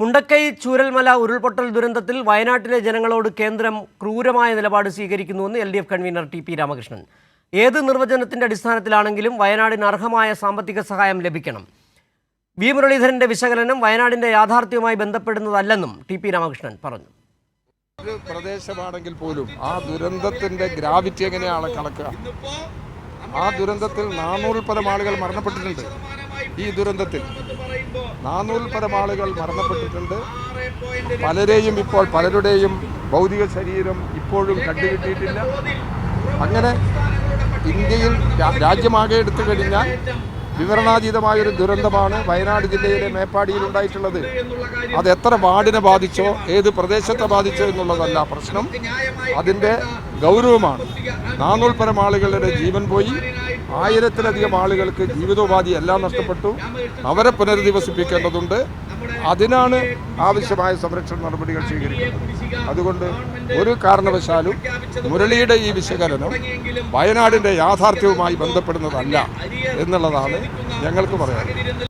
മുണ്ടക്കൈ ചൂരൽമല ഉരുൾപൊട്ടൽ ദുരന്തത്തിൽ വയനാട്ടിലെ ജനങ്ങളോട് കേന്ദ്രം ക്രൂരമായ നിലപാട് സ്വീകരിക്കുന്നുവെന്ന് LDF convener T P Ramakrishnan. ഏത് നിർവചനത്തിന്റെ അടിസ്ഥാനത്തിലാണെങ്കിലും വയനാടിന് അർഹമായ സാമ്പത്തിക സഹായം ലഭിക്കണം. വി മുരളീധരന്റെ വിശകലനം വയനാടിന്റെ യാഥാർത്ഥ്യവുമായി ബന്ധപ്പെടുന്നതല്ലെന്നും ടി പി രാമകൃഷ്ണൻ പറഞ്ഞു. ഒരു പ്രദേശമാണെങ്കിൽ പോലും ആ ദുരന്തത്തിന്റെ ഗ്രാവിറ്റി എങ്ങനെയാണ് കണക്കുക? ആ ദുരന്തത്തിൽ 400 ആളുകൾ മരണപ്പെട്ടിട്ടുണ്ട്. ഈ ദുരന്തത്തിൽ 400 ആളുകൾ മരണപ്പെട്ടിട്ടുണ്ട്. പലരുടെയും ഭൗതിക ശരീരം ഇപ്പോഴും കണ്ടുകിട്ടിയിട്ടില്ല. അങ്ങനെ ഇന്ത്യയിൽ രാജ്യമാകെ എടുത്തു കഴിഞ്ഞാൽ വിവരണാതീതമായൊരു ദുരന്തമാണ് വയനാട് ജില്ലയിലെ മേപ്പാടിയിൽ ഉണ്ടായിട്ടുള്ളത്. അത് എത്ര വാർഡിനെ ബാധിച്ചോ ഏത് പ്രദേശത്തെ ബാധിച്ചോ എന്നുള്ളതല്ല പ്രശ്നം, അതിൻ്റെ ഗൗരവമാണ്. 400 ആളുകളുടെ ജീവൻ പോയി, 1000-ലധികം ആളുകൾക്ക് ജീവിതോപാധി എല്ലാം നഷ്ടപ്പെട്ടു. അവരെ പുനരധിവസിപ്പിക്കേണ്ടതുണ്ട്. അതിനാണ് ആവശ്യമായ സംരക്ഷണ നടപടികൾ സ്വീകരിക്കുന്നത്. അതുകൊണ്ട് ഒരു കാരണവശാലും മുരളിയുടെ ഈ വിശകലനം വയനാടിൻ്റെ യാഥാർത്ഥ്യവുമായി ബന്ധപ്പെടുന്നതല്ല എന്നുള്ളതാണ് ഞങ്ങൾക്ക് പറയാനുള്ളത്.